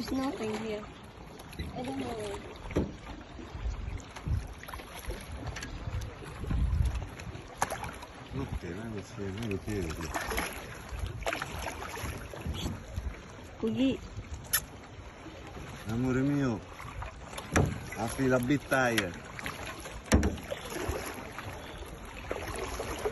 There's nothing here. I don't know. Ok, non lo chiedo. Così. Amore mio, apri la bittaia.